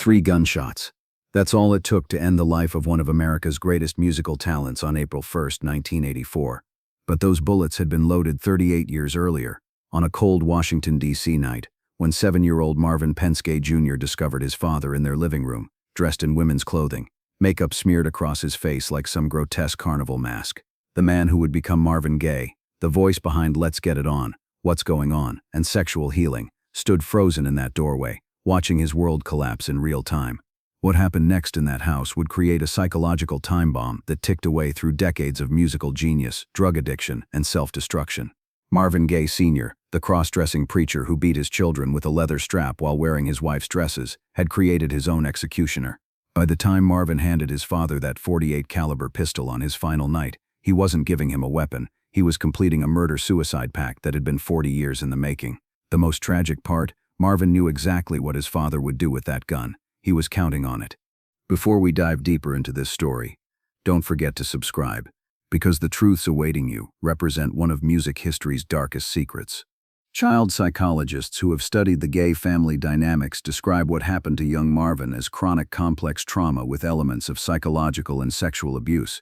3 gunshots. That's all it took to end the life of one of America's greatest musical talents on April 1, 1984. But those bullets had been loaded 38 years earlier, on a cold Washington, D.C. night, when 7-year-old Marvin Gaye Jr. discovered his father in their living room, dressed in women's clothing, makeup smeared across his face like some grotesque carnival mask. The man who would become Marvin Gaye, the voice behind Let's Get It On, What's Going On, and Sexual Healing, stood frozen in that doorway, watching his world collapse in real time. What happened next in that house would create a psychological time bomb that ticked away through decades of musical genius, drug addiction, and self-destruction. Marvin Gaye Sr., the cross-dressing preacher who beat his children with a leather strap while wearing his wife's dresses, had created his own executioner. By the time Marvin handed his father that .48 caliber pistol on his final night, he wasn't giving him a weapon, he was completing a murder-suicide pact that had been 40 years in the making. The most tragic part, Marvin knew exactly what his father would do with that gun. He was counting on it. Before we dive deeper into this story, don't forget to subscribe, because the truths awaiting you represent one of music history's darkest secrets. Child psychologists who have studied the Gaye family dynamics describe what happened to young Marvin as chronic complex trauma with elements of psychological and sexual abuse.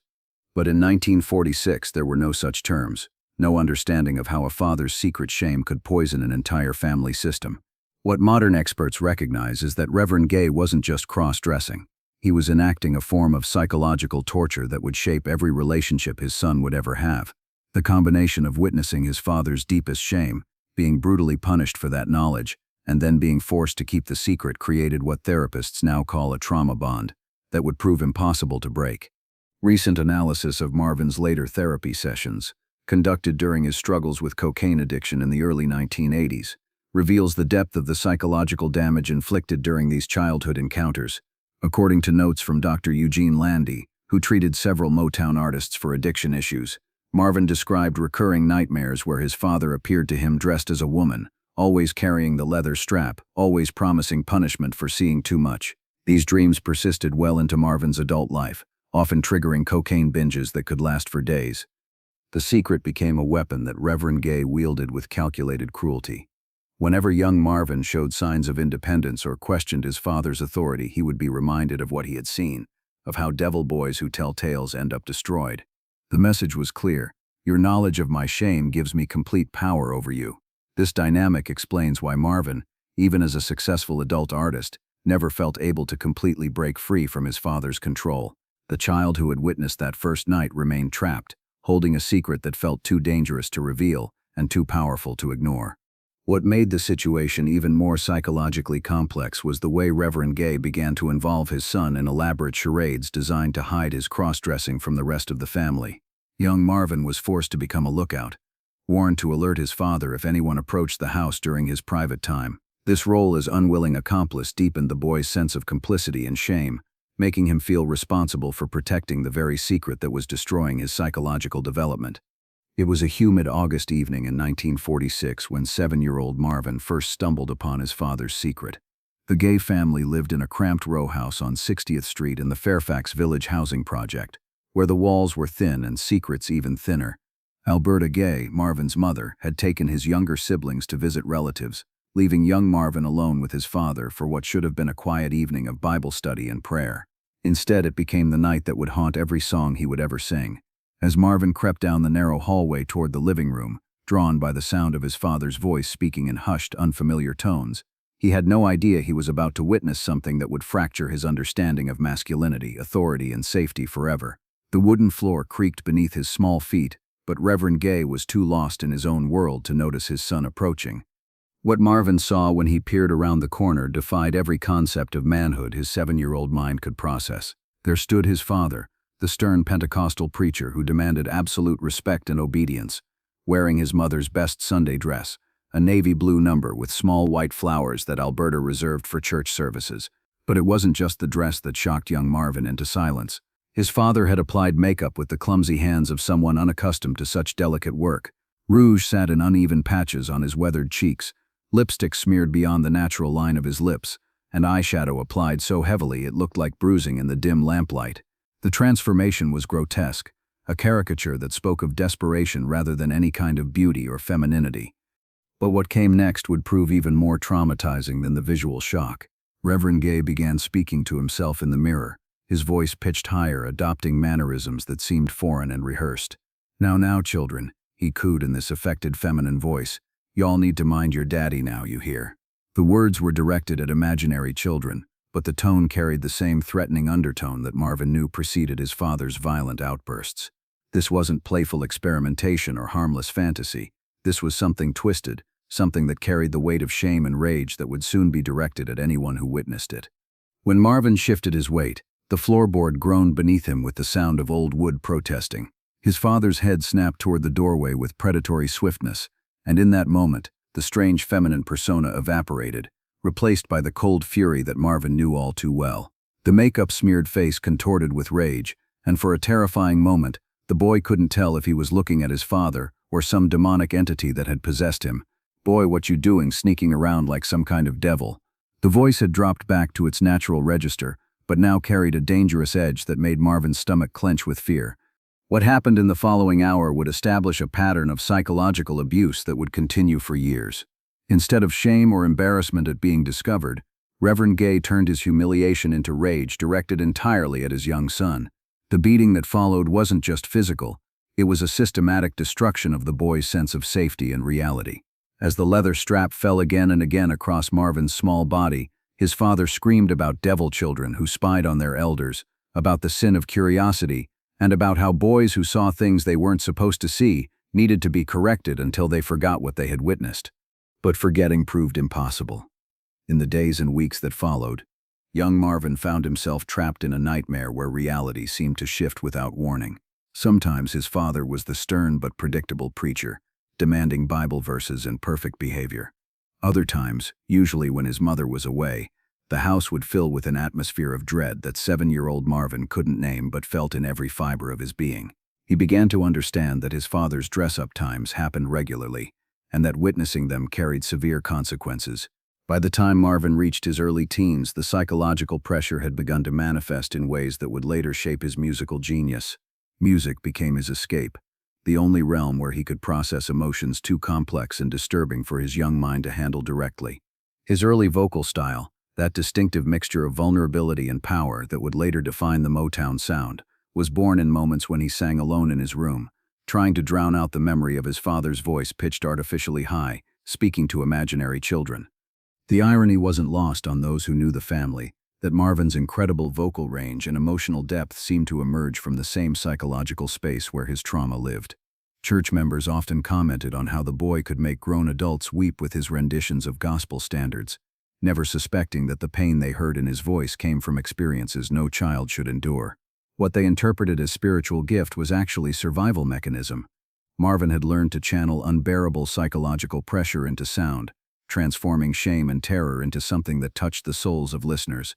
But in 1946, there were no such terms, no understanding of how a father's secret shame could poison an entire family system. What modern experts recognize is that Reverend Gaye wasn't just cross-dressing. He was enacting a form of psychological torture that would shape every relationship his son would ever have. The combination of witnessing his father's deepest shame, being brutally punished for that knowledge, and then being forced to keep the secret created what therapists now call a trauma bond that would prove impossible to break. Recent analysis of Marvin's later therapy sessions, conducted during his struggles with cocaine addiction in the early 1980s, reveals the depth of the psychological damage inflicted during these childhood encounters. According to notes from Dr. Eugene Landy, who treated several Motown artists for addiction issues, Marvin described recurring nightmares where his father appeared to him dressed as a woman, always carrying the leather strap, always promising punishment for seeing too much. These dreams persisted well into Marvin's adult life, often triggering cocaine binges that could last for days. The secret became a weapon that Reverend Gaye wielded with calculated cruelty. Whenever young Marvin showed signs of independence or questioned his father's authority, he would be reminded of what he had seen, of how devil boys who tell tales end up destroyed. The message was clear: your knowledge of my shame gives me complete power over you. This dynamic explains why Marvin, even as a successful adult artist, never felt able to completely break free from his father's control. The child who had witnessed that first night remained trapped, holding a secret that felt too dangerous to reveal and too powerful to ignore. What made the situation even more psychologically complex was the way Reverend Gaye began to involve his son in elaborate charades designed to hide his cross-dressing from the rest of the family. Young Marvin was forced to become a lookout, warned to alert his father if anyone approached the house during his private time. This role as unwilling accomplice deepened the boy's sense of complicity and shame, making him feel responsible for protecting the very secret that was destroying his psychological development. It was a humid August evening in 1946 when 7-year-old Marvin first stumbled upon his father's secret. The Gaye family lived in a cramped row house on 60th Street in the Fairfax Village housing project, where the walls were thin and secrets even thinner. Alberta Gaye, Marvin's mother, had taken his younger siblings to visit relatives, leaving young Marvin alone with his father for what should have been a quiet evening of Bible study and prayer. Instead, it became the night that would haunt every song he would ever sing. As Marvin crept down the narrow hallway toward the living room, drawn by the sound of his father's voice speaking in hushed, unfamiliar tones, he had no idea he was about to witness something that would fracture his understanding of masculinity, authority, and safety forever. The wooden floor creaked beneath his small feet, but Reverend Gaye was too lost in his own world to notice his son approaching. What Marvin saw when he peered around the corner defied every concept of manhood his 7-year-old mind could process. There stood his father, the stern Pentecostal preacher who demanded absolute respect and obedience, wearing his mother's best Sunday dress, a navy blue number with small white flowers that Alberta reserved for church services. But it wasn't just the dress that shocked young Marvin into silence. His father had applied makeup with the clumsy hands of someone unaccustomed to such delicate work. Rouge sat in uneven patches on his weathered cheeks, lipstick smeared beyond the natural line of his lips, and eyeshadow applied so heavily it looked like bruising in the dim lamplight. The transformation was grotesque, a caricature that spoke of desperation rather than any kind of beauty or femininity. But what came next would prove even more traumatizing than the visual shock. Reverend Gaye began speaking to himself in the mirror, his voice pitched higher, adopting mannerisms that seemed foreign and rehearsed. Now, children," he cooed in this affected feminine voice. "Y'all need to mind your daddy now, you hear?" The words were directed at imaginary children, but the tone carried the same threatening undertone that Marvin knew preceded his father's violent outbursts. This wasn't playful experimentation or harmless fantasy. This was something twisted, something that carried the weight of shame and rage that would soon be directed at anyone who witnessed it. When Marvin shifted his weight, the floorboard groaned beneath him with the sound of old wood protesting. His father's head snapped toward the doorway with predatory swiftness, and in that moment, the strange feminine persona evaporated, replaced by the cold fury that Marvin knew all too well. The makeup-smeared face contorted with rage, and for a terrifying moment, the boy couldn't tell if he was looking at his father or some demonic entity that had possessed him. "Boy, what you doing, sneaking around like some kind of devil?" The voice had dropped back to its natural register, but now carried a dangerous edge that made Marvin's stomach clench with fear. What happened in the following hour would establish a pattern of psychological abuse that would continue for years. Instead of shame or embarrassment at being discovered, Reverend Gaye turned his humiliation into rage directed entirely at his young son. The beating that followed wasn't just physical, it was a systematic destruction of the boy's sense of safety and reality. As the leather strap fell again and again across Marvin's small body, his father screamed about devil children who spied on their elders, about the sin of curiosity, and about how boys who saw things they weren't supposed to see needed to be corrected until they forgot what they had witnessed. But forgetting proved impossible. In the days and weeks that followed, young Marvin found himself trapped in a nightmare where reality seemed to shift without warning. Sometimes his father was the stern but predictable preacher, demanding Bible verses and perfect behavior. Other times, usually when his mother was away, the house would fill with an atmosphere of dread that 7-year-old Marvin couldn't name but felt in every fiber of his being. He began to understand that his father's dress-up times happened regularly, and that witnessing them carried severe consequences. By the time Marvin reached his early teens, the psychological pressure had begun to manifest in ways that would later shape his musical genius. Music became his escape, the only realm where he could process emotions too complex and disturbing for his young mind to handle directly. His early vocal style, that distinctive mixture of vulnerability and power that would later define the Motown sound, was born in moments when he sang alone in his room, trying to drown out the memory of his father's voice pitched artificially high, speaking to imaginary children. The irony wasn't lost on those who knew the family, that Marvin's incredible vocal range and emotional depth seemed to emerge from the same psychological space where his trauma lived. Church members often commented on how the boy could make grown adults weep with his renditions of gospel standards, never suspecting that the pain they heard in his voice came from experiences no child should endure. What they interpreted as spiritual gift was actually survival mechanism. Marvin had learned to channel unbearable psychological pressure into sound, transforming shame and terror into something that touched the souls of listeners.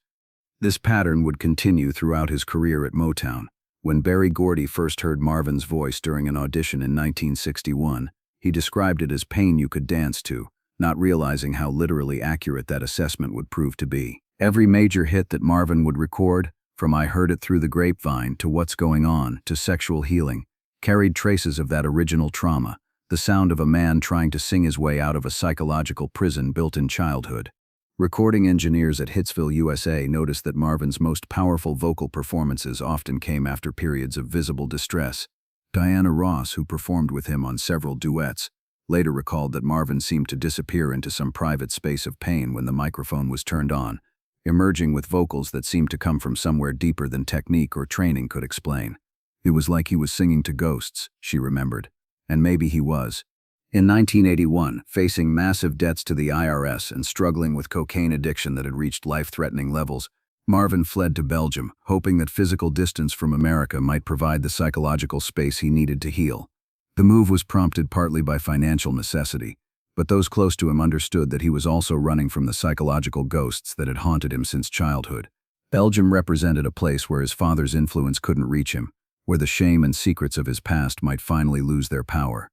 This pattern would continue throughout his career at Motown. When Berry Gordy first heard Marvin's voice during an audition in 1961, he described it as pain you could dance to, not realizing how literally accurate that assessment would prove to be. Every major hit that Marvin would record, from I Heard It Through the Grapevine to What's Going On to Sexual Healing, carried traces of that original trauma, the sound of a man trying to sing his way out of a psychological prison built in childhood. Recording engineers at Hitsville, USA noticed that Marvin's most powerful vocal performances often came after periods of visible distress. Diana Ross, who performed with him on several duets, later recalled that Marvin seemed to disappear into some private space of pain when the microphone was turned on, emerging with vocals that seemed to come from somewhere deeper than technique or training could explain. It was like he was singing to ghosts, she remembered. And maybe he was. In 1981, facing massive debts to the IRS and struggling with cocaine addiction that had reached life-threatening levels, Marvin fled to Belgium, hoping that physical distance from America might provide the psychological space he needed to heal. The move was prompted partly by financial necessity, but those close to him understood that he was also running from the psychological ghosts that had haunted him since childhood. Belgium represented a place where his father's influence couldn't reach him, where the shame and secrets of his past might finally lose their power.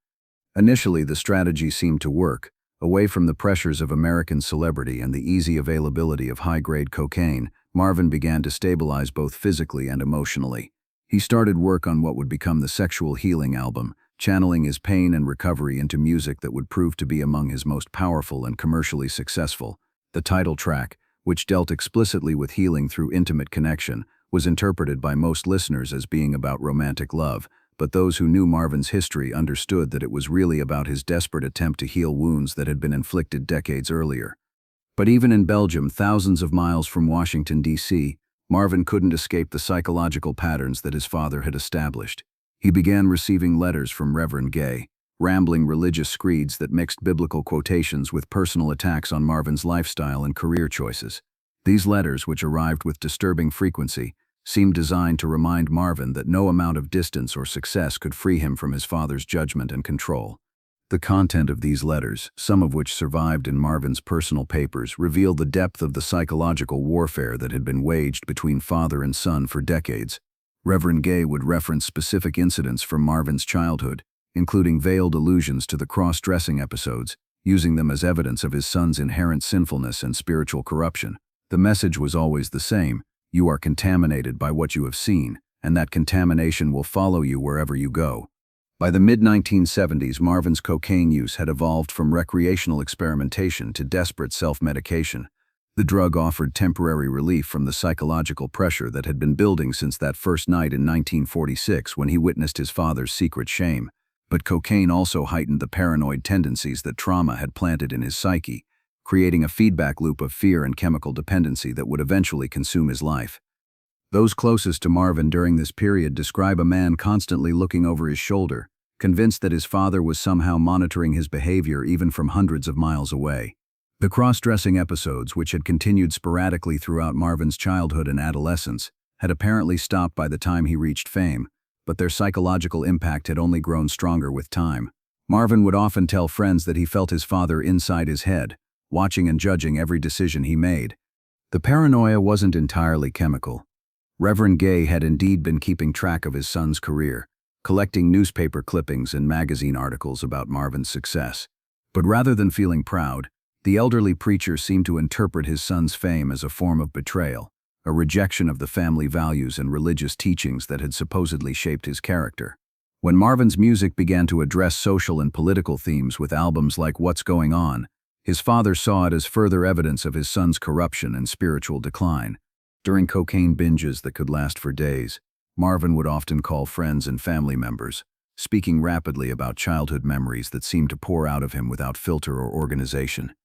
Initially, the strategy seemed to work. Away from the pressures of American celebrity and the easy availability of high-grade cocaine, Marvin began to stabilize both physically and emotionally. He started work on what would become the Sexual Healing album, channeling his pain and recovery into music that would prove to be among his most powerful and commercially successful. The title track, which dealt explicitly with healing through intimate connection, was interpreted by most listeners as being about romantic love, but those who knew Marvin's history understood that it was really about his desperate attempt to heal wounds that had been inflicted decades earlier. But even in Belgium, thousands of miles from Washington, D.C., Marvin couldn't escape the psychological patterns that his father had established. He began receiving letters from Reverend Gaye, rambling religious screeds that mixed biblical quotations with personal attacks on Marvin's lifestyle and career choices. These letters, which arrived with disturbing frequency, seemed designed to remind Marvin that no amount of distance or success could free him from his father's judgment and control. The content of these letters, some of which survived in Marvin's personal papers, revealed the depth of the psychological warfare that had been waged between father and son for decades. Reverend Gaye would reference specific incidents from Marvin's childhood, including veiled allusions to the cross-dressing episodes, using them as evidence of his son's inherent sinfulness and spiritual corruption. The message was always the same: you are contaminated by what you have seen, and that contamination will follow you wherever you go. By the mid-1970s, Marvin's cocaine use had evolved from recreational experimentation to desperate self-medication. The drug offered temporary relief from the psychological pressure that had been building since that first night in 1946 when he witnessed his father's secret shame. But cocaine also heightened the paranoid tendencies that trauma had planted in his psyche, creating a feedback loop of fear and chemical dependency that would eventually consume his life. Those closest to Marvin during this period describe a man constantly looking over his shoulder, convinced that his father was somehow monitoring his behavior even from hundreds of miles away. The cross-dressing episodes, which had continued sporadically throughout Marvin's childhood and adolescence, had apparently stopped by the time he reached fame, but their psychological impact had only grown stronger with time. Marvin would often tell friends that he felt his father inside his head, watching and judging every decision he made. The paranoia wasn't entirely chemical. Reverend Gaye had indeed been keeping track of his son's career, collecting newspaper clippings and magazine articles about Marvin's success. But rather than feeling proud, the elderly preacher seemed to interpret his son's fame as a form of betrayal, a rejection of the family values and religious teachings that had supposedly shaped his character. When Marvin's music began to address social and political themes with albums like What's Going On, his father saw it as further evidence of his son's corruption and spiritual decline. During cocaine binges that could last for days, Marvin would often call friends and family members, speaking rapidly about childhood memories that seemed to pour out of him without filter or organization.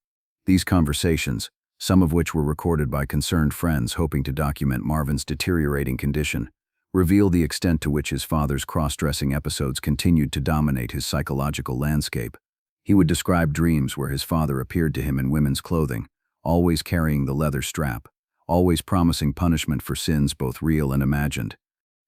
These conversations, some of which were recorded by concerned friends hoping to document Marvin's deteriorating condition, reveal the extent to which his father's cross-dressing episodes continued to dominate his psychological landscape. He would describe dreams where his father appeared to him in women's clothing, always carrying the leather strap, always promising punishment for sins both real and imagined.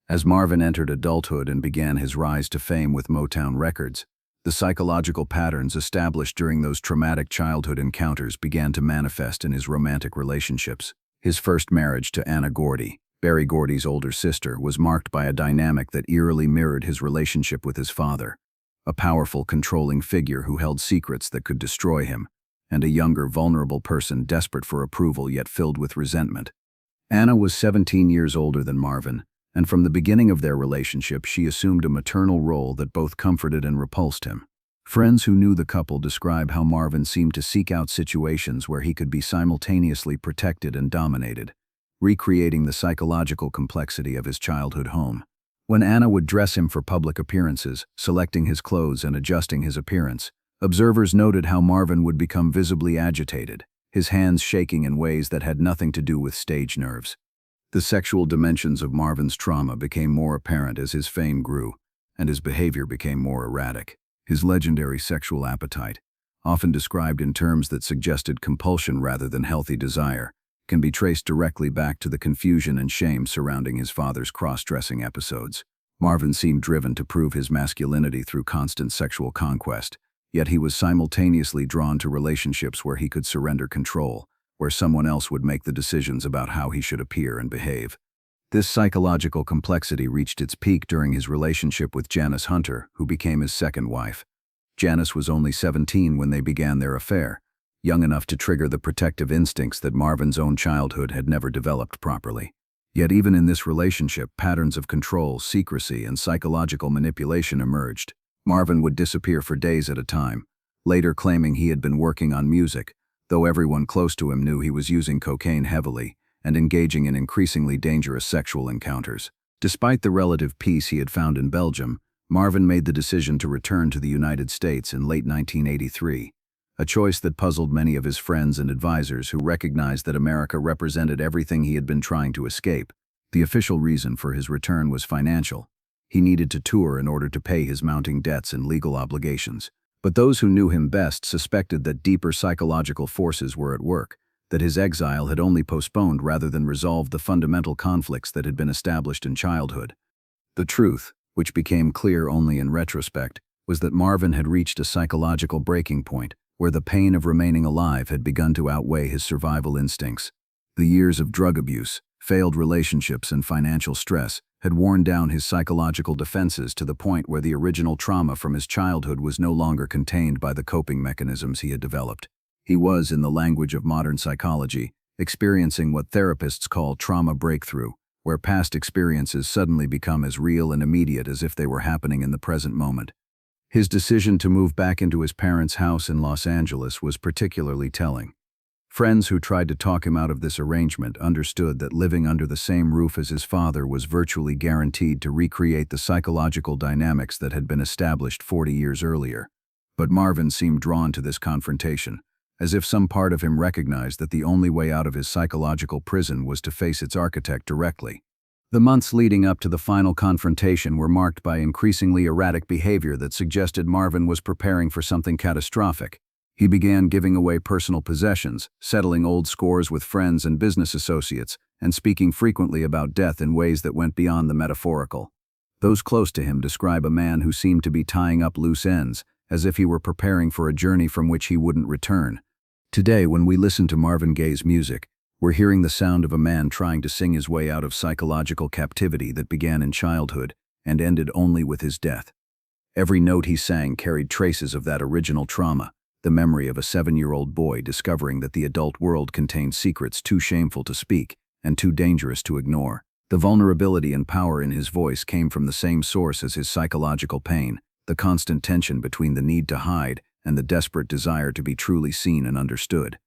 As Marvin entered adulthood and began his rise to fame with Motown Records, the psychological patterns established during those traumatic childhood encounters began to manifest in his romantic relationships. His first marriage to Anna Gordy, Berry Gordy's older sister, was marked by a dynamic that eerily mirrored his relationship with his father, a powerful, controlling figure who held secrets that could destroy him, and a younger, vulnerable person desperate for approval yet filled with resentment. Anna was 17 years older than Marvin, and from the beginning of their relationship she assumed a maternal role that both comforted and repulsed him. Friends who knew the couple describe how Marvin seemed to seek out situations where he could be simultaneously protected and dominated, recreating the psychological complexity of his childhood home. When Anna would dress him for public appearances, selecting his clothes and adjusting his appearance, observers noted how Marvin would become visibly agitated, his hands shaking in ways that had nothing to do with stage nerves. The sexual dimensions of Marvin's trauma became more apparent as his fame grew, and his behavior became more erratic. His legendary sexual appetite, often described in terms that suggested compulsion rather than healthy desire, can be traced directly back to the confusion and shame surrounding his father's cross-dressing episodes. Marvin seemed driven to prove his masculinity through constant sexual conquest, yet he was simultaneously drawn to relationships where he could surrender control, where someone else would make the decisions about how he should appear and behave. This psychological complexity reached its peak during his relationship with Janice Hunter, who became his second wife. Janice was only 17 when they began their affair, young enough to trigger the protective instincts that Marvin's own childhood had never developed properly. Yet even in this relationship, patterns of control, secrecy, and psychological manipulation emerged. Marvin would disappear for days at a time, later claiming he had been working on music, though everyone close to him knew he was using cocaine heavily and engaging in increasingly dangerous sexual encounters. Despite the relative peace he had found in Belgium, Marvin made the decision to return to the United States in late 1983, a choice that puzzled many of his friends and advisors who recognized that America represented everything he had been trying to escape. The official reason for his return was financial. He needed to tour in order to pay his mounting debts and legal obligations. But those who knew him best suspected that deeper psychological forces were at work, that his exile had only postponed rather than resolved the fundamental conflicts that had been established in childhood. The truth, which became clear only in retrospect, was that Marvin had reached a psychological breaking point where the pain of remaining alive had begun to outweigh his survival instincts. The years of drug abuse, failed relationships, and financial stress had worn down his psychological defenses to the point where the original trauma from his childhood was no longer contained by the coping mechanisms he had developed. He was, in the language of modern psychology, experiencing what therapists call trauma breakthrough, where past experiences suddenly become as real and immediate as if they were happening in the present moment. His decision to move back into his parents' house in Los Angeles was particularly telling. Friends who tried to talk him out of this arrangement understood that living under the same roof as his father was virtually guaranteed to recreate the psychological dynamics that had been established 40 years earlier. But Marvin seemed drawn to this confrontation, as if some part of him recognized that the only way out of his psychological prison was to face its architect directly. The months leading up to the final confrontation were marked by increasingly erratic behavior that suggested Marvin was preparing for something catastrophic. He began giving away personal possessions, settling old scores with friends and business associates, and speaking frequently about death in ways that went beyond the metaphorical. Those close to him describe a man who seemed to be tying up loose ends, as if he were preparing for a journey from which he wouldn't return. Today, when we listen to Marvin Gaye's music, we're hearing the sound of a man trying to sing his way out of psychological captivity that began in childhood and ended only with his death. Every note he sang carried traces of that original trauma, the memory of a 7-year-old boy discovering that the adult world contained secrets too shameful to speak and too dangerous to ignore. The vulnerability and power in his voice came from the same source as his psychological pain, the constant tension between the need to hide and the desperate desire to be truly seen and understood.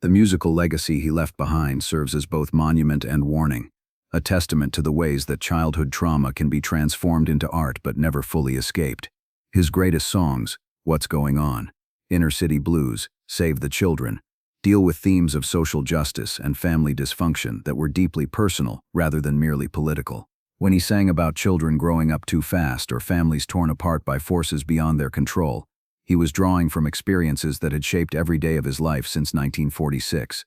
The musical legacy he left behind serves as both monument and warning, a testament to the ways that childhood trauma can be transformed into art but never fully escaped. His greatest songs, What's Going On, Inner City Blues, Save the Children, deal with themes of social justice and family dysfunction that were deeply personal rather than merely political. When he sang about children growing up too fast or families torn apart by forces beyond their control, he was drawing from experiences that had shaped every day of his life since 1946.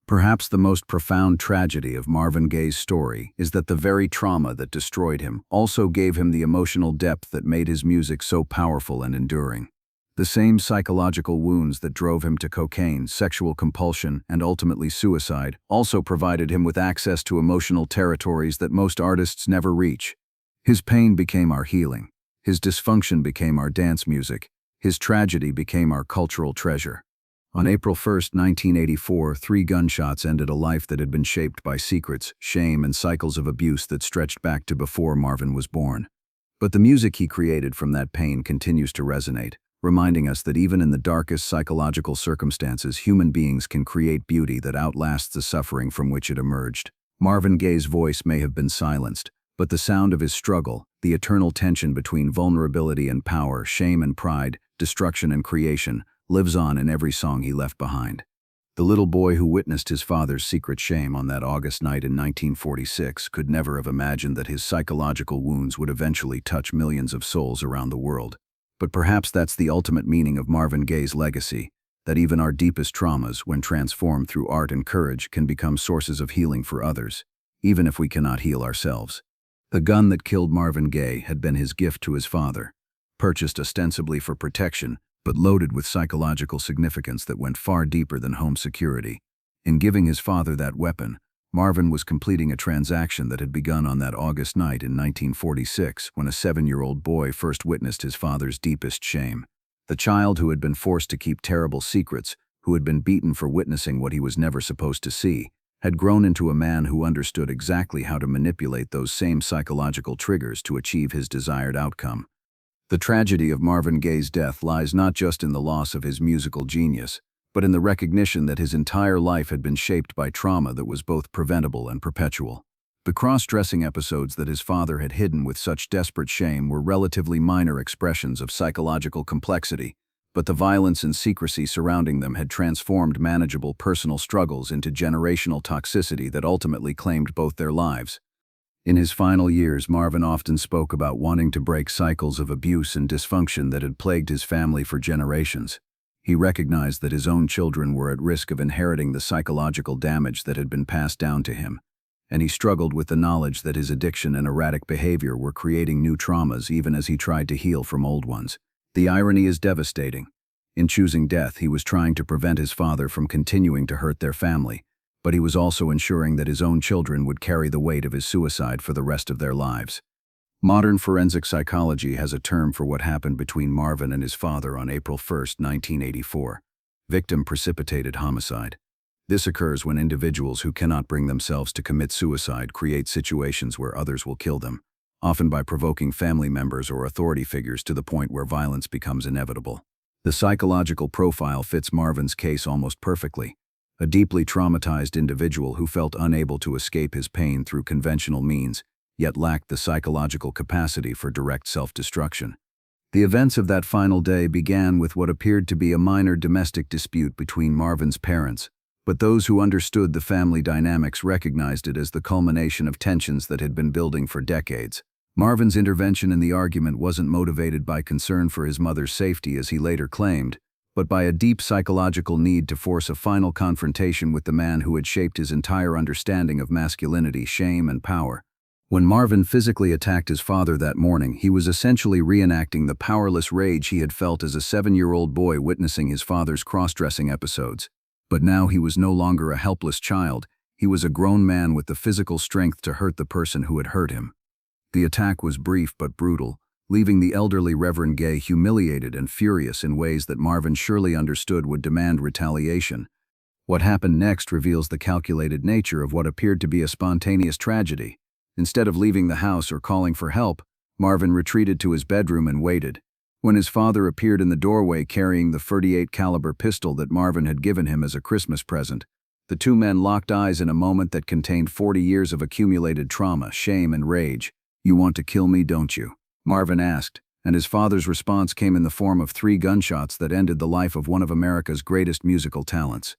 Perhaps the most profound tragedy of Marvin Gaye's story is that the very trauma that destroyed him also gave him the emotional depth that made his music so powerful and enduring. The same psychological wounds that drove him to cocaine, sexual compulsion, and ultimately suicide also provided him with access to emotional territories that most artists never reach. His pain became our healing. His dysfunction became our dance music. His tragedy became our cultural treasure. On April 1, 1984, 3 gunshots ended a life that had been shaped by secrets, shame, and cycles of abuse that stretched back to before Marvin was born. But the music he created from that pain continues to resonate, reminding us that even in the darkest psychological circumstances, human beings can create beauty that outlasts the suffering from which it emerged. Marvin Gaye's voice may have been silenced, but the sound of his struggle, the eternal tension between vulnerability and power, shame and pride, destruction and creation, lives on in every song he left behind. The little boy who witnessed his father's secret shame on that August night in 1946 could never have imagined that his psychological wounds would eventually touch millions of souls around the world. But perhaps that's the ultimate meaning of Marvin Gaye's legacy, that even our deepest traumas, when transformed through art and courage, can become sources of healing for others, even if we cannot heal ourselves. The gun that killed Marvin Gaye had been his gift to his father, purchased ostensibly for protection, but loaded with psychological significance that went far deeper than home security. In giving his father that weapon, Marvin was completing a transaction that had begun on that August night in 1946 when a 7-year-old boy first witnessed his father's deepest shame. The child who had been forced to keep terrible secrets, who had been beaten for witnessing what he was never supposed to see, had grown into a man who understood exactly how to manipulate those same psychological triggers to achieve his desired outcome. The tragedy of Marvin Gaye's death lies not just in the loss of his musical genius, but in the recognition that his entire life had been shaped by trauma that was both preventable and perpetual. The cross-dressing episodes that his father had hidden with such desperate shame were relatively minor expressions of psychological complexity, but the violence and secrecy surrounding them had transformed manageable personal struggles into generational toxicity that ultimately claimed both their lives. In his final years, Marvin often spoke about wanting to break cycles of abuse and dysfunction that had plagued his family for generations. He recognized that his own children were at risk of inheriting the psychological damage that had been passed down to him, and he struggled with the knowledge that his addiction and erratic behavior were creating new traumas even as he tried to heal from old ones. The irony is devastating. In choosing death, he was trying to prevent his father from continuing to hurt their family, but he was also ensuring that his own children would carry the weight of his suicide for the rest of their lives. Modern forensic psychology has a term for what happened between Marvin and his father on April 1, 1984. Victim-precipitated homicide. This occurs when individuals who cannot bring themselves to commit suicide create situations where others will kill them, often by provoking family members or authority figures to the point where violence becomes inevitable. The psychological profile fits Marvin's case almost perfectly. A deeply traumatized individual who felt unable to escape his pain through conventional means, yet lacked the psychological capacity for direct self-destruction. The events of that final day began with what appeared to be a minor domestic dispute between Marvin's parents, but those who understood the family dynamics recognized it as the culmination of tensions that had been building for decades. Marvin's intervention in the argument wasn't motivated by concern for his mother's safety, as he later claimed, but by a deep psychological need to force a final confrontation with the man who had shaped his entire understanding of masculinity, shame, and power. When Marvin physically attacked his father that morning, he was essentially reenacting the powerless rage he had felt as a 7-year-old boy witnessing his father's cross-dressing episodes. But now he was no longer a helpless child. He was a grown man with the physical strength to hurt the person who had hurt him. The attack was brief but brutal, leaving the elderly Reverend Gaye humiliated and furious in ways that Marvin surely understood would demand retaliation. What happened next reveals the calculated nature of what appeared to be a spontaneous tragedy. Instead of leaving the house or calling for help, Marvin retreated to his bedroom and waited. When his father appeared in the doorway carrying the .38 caliber pistol that Marvin had given him as a Christmas present, the two men locked eyes in a moment that contained 40 years of accumulated trauma, shame, and rage. "You want to kill me, don't you?" Marvin asked, and his father's response came in the form of 3 gunshots that ended the life of one of America's greatest musical talents.